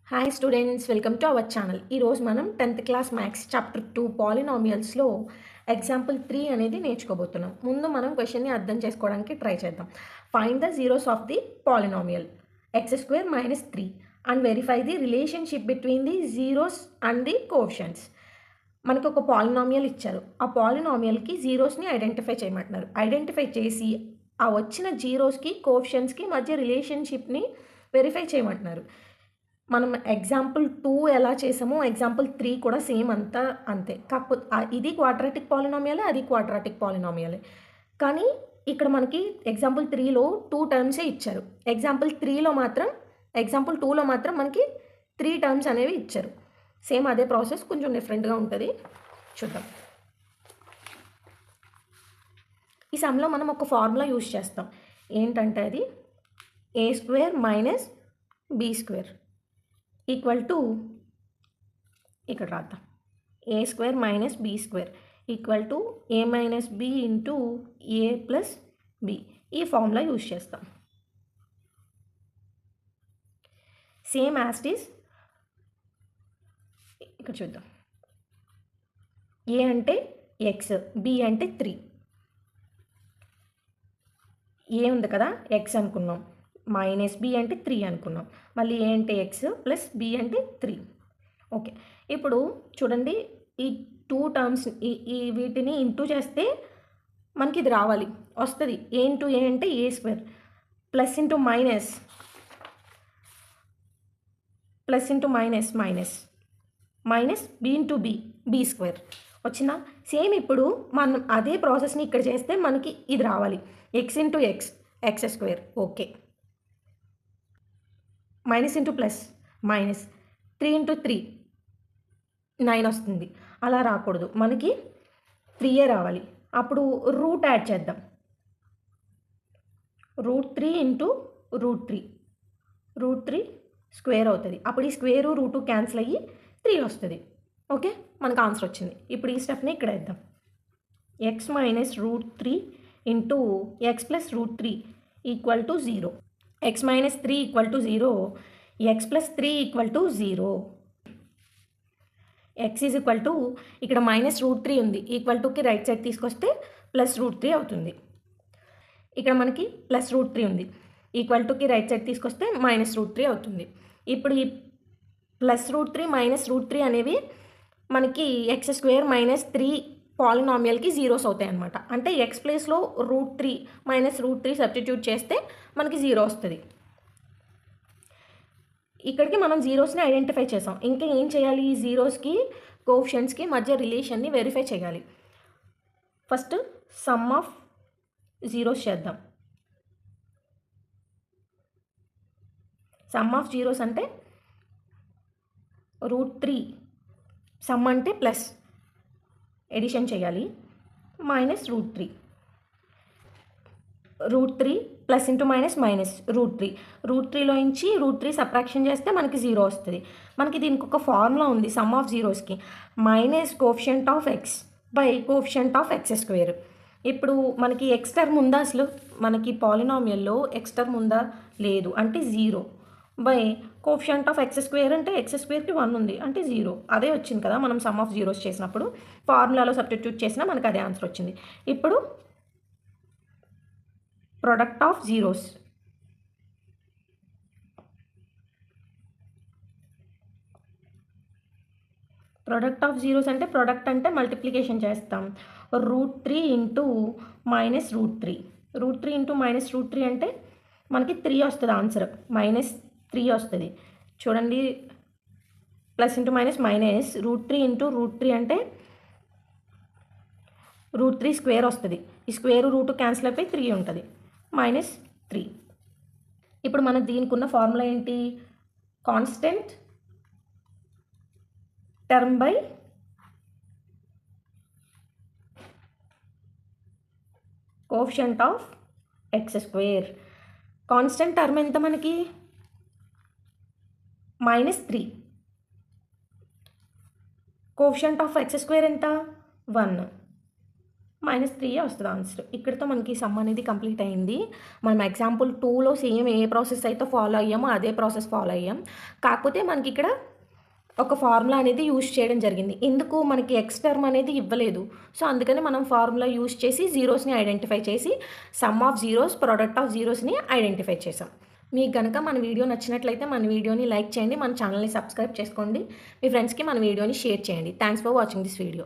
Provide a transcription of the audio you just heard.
Hi students, welcome to our channel. ఈరోజు మనం 10th class maths chapter 2 పాలినామియల్స్లో example 3 అనేది నేర్చుకోబోతున్నాం. ముందు మనం క్వశ్చన్ని అర్థం చేసుకోవడానికి ట్రై చేద్దాం. Find the zeros of the polynomial x² - 3 and verify the relationship between the zeros and the coefficients. మనకు ఒక పాలినామియల్ ఇచ్చారు. ఆ పాలినామియల్కి జీరోస్ని ఐడెంటిఫై చేయమంటున్నారు. ఐడెంటిఫై చేసి ఆ వచ్చిన జీరోస్కి కోఎఫిషియంట్స్కి మధ్య రిలేషన్షిప్ని వెరిఫై చేయమంటున్నారు. మనం ఎగ్జాంపుల్ 2 ఎలా చేసామో ఎగ్జాంపుల్ 3 కూడా సేమ్ అంతే. కాకపోతే ఇది క్వాడ్రాటిక్ పాలినామియలే, అది క్వాడ్రాటిక్ పాలినామియలే. కానీ ఇక్కడ మనకి ఎగ్జాంపుల్ 3లో 2 టర్మ్సే ఇచ్చారు. ఎగ్జాంపుల్ 2లో మాత్రం మనకి 3 టర్మ్స్ అనేవి ఇచ్చారు. సేమ్ అదే ప్రాసెస్, కొంచెం డిఫరెంట్గా ఉంటుంది. చూద్దాం. ఈ సమ్లో మనం ఒక ఫార్ములా యూజ్ చేస్తాం. ఏంటంటే అది a² - b² ఈక్వల్ టు, ఇక్కడ రాద్దాం, a² - b² equal to a - b into a plus b. ఈ ఫార్ములా యూజ్ చేస్తాం. సేమ్ యాజ్ ఇట్ ఈస్ ఇక్కడ చూద్దాం. a అంటే x, b అంటే 3. a ఉంది కదా, x అనుకున్నాం, -b అంటే 3 అనుకున్నాం, మళ్ళీ a అంటే x ప్లస్ b అంటే 3. ఓకే, ఇప్పుడు చూడండి, ఈ 2 టర్మ్స్ వీటిని ఇంటూ చేస్తే మనకి ఇది రావాలి, వస్తుంది. a ఇంటూ a అంటే a² plus into minus plus into minus minus b into b² వచ్చిందా? సేమ్ ఇప్పుడు మనం అదే ప్రాసెస్ని ఇక్కడ చేస్తే మనకి ఇది రావాలి, x into x² okay, minus into plus minus 3 into 3 9 వస్తుంది. అలా రాకూడదు, మనకి 3 రావాలి. అప్పుడు రూట్ యాడ్ చేద్దాం. √3 ఇంటూ √3 స్క్వేర్ అవుతుంది. అప్పుడు ఈ స్క్వేరు రూటు క్యాన్సిల్ అయ్యి 3 వస్తుంది. ఓకే, మనకు ఆన్సర్ వచ్చింది. ఇప్పుడు ఈ స్టెప్ని ఇక్కడ వేద్దాం. x - √3 into x plus √3 equal to 0. x - 3 equal to 0, x plus 3 equal to 0. x is equal to, ఇక్కడ -√3 ఉంది, ఈక్వల్ టుకి రైట్ సైడ్ తీసుకొస్తే +√3 అవుతుంది. ఇక్కడ మనకి +√3 ఉంది, ఈక్వల్ టుకి రైట్ సైడ్ తీసుకొస్తే -√3 అవుతుంది. ఇప్పుడు ఈ +√3 -√3 అనేవి మనకి x² - 3 పాలినామియల్కి జీరోస్ అవుతాయి అన్నమాట. అంటే x ప్లేస్లో √3 -√3 సబ్స్టిట్యూట్ చేస్తే మనకి 0 వస్తుంది. ఇక్కడికి మనం జీరోస్ని ఐడెంటిఫై చేసాం. ఇంకా ఏం చేయాలి? ఈ జీరోస్కి కోఎఫిషియంట్స్కి మధ్య రిలేషన్ని వెరిఫై చేయాలి. ఫస్ట్ సమ్ ఆఫ్ జీరోస్ చేద్దాం. సమ్ ఆఫ్ జీరోస్ అంటే √3, సమ్ అంటే ప్లస్, ఎడిషన్ చేయాలి, -√3. √3 ప్లస్ ఇంటూ మైనస్ √3. √3లో నుంచి √3 సబ్ట్రాక్షన్ చేస్తే మనకి 0 వస్తుంది. మనకి దీనికి ఒక ఫార్ములా ఉంది సమ్ ఆఫ్ జీరోస్కి, minus coefficient of x by coefficient of x². ఇప్పుడు మనకి x టర్మ్ ఉందా? అసలు మనకి పాలినామియల్లో x టర్మ్ ఉందా? లేదు, అంటే 0 బై కోఎఫిషియంట్ ఆఫ్ x² అంటే x²కి 1 ఉంది, అంటే 0. అదే వచ్చింది కదా మనం సమ్ ఆఫ్ జీరోస్ చేసినప్పుడు, ఫార్ములాలో సబ్స్టిట్యూట్ చేసినా మనకు అదే ఆన్సర్ వచ్చింది. ఇప్పుడు ప్రోడక్ట్ ఆఫ్ జీరోస్, అంటే ప్రోడక్ట్ అంటే మల్టిప్లికేషన్ చేస్తాం. √3 ఇంటూ -√3. √3 ఇంటూ -√3 అంటే మనకి 3 వస్తుంది ఆన్సర్, -3 వస్తుంది. చూడండి, ప్లస్ ఇంటూ మైనస్ √3 ఇంటూ √3 అంటే √3 స్క్వేర్ వస్తుంది. ఈ స్క్వేర్ రూట్ క్యాన్సిల్ అయిపోయి 3 ఉంటుంది, -3. ఇప్పుడు మన దీనికి ఉన్న ఫార్ములా ఏంటి? Constant term by coefficient of x². Constant term ఎంత మనకి? -3. కోఎఫిషియంట్ ఆఫ్ x² ఎంత? 1, -3 వస్తది ఆన్సర్. ఇక్కడితో మనకి సమ్ అనేది కంప్లీట్ అయింది. మనం ఎగ్జాంపుల్ 2లో సేమ్ ఏ ప్రాసెస్ అయితే ఫాలో అయ్యామో అదే ప్రాసెస్ ఫాలో అయ్యాం. కాకపోతే మనకిక్కడ ఒక ఫార్ములా అనేది యూజ్ చేయడం జరిగింది. ఎందుకు మనకి ఎక్స్ టర్మ్ అనేది ఇవ్వలేదు. సో, అందుకని మనం ఫార్ములా యూజ్ చేసి జీరోస్‌ని ఐడెంటిఫై చేసి sum of zeros, product of జీరోస్‌ని ఐడెంటిఫై చేసాం. మీకు గనక మన వీడియో నచ్చినట్లయితే మన వీడియోని లైక్ చేయండి. మన ఛానల్‌ని సబ్స్క్రైబ్ చేసుకోండి. మీ ఫ్రెండ్స్‌కి మన వీడియోని షేర్ చేయండి. Thanks for watching this video.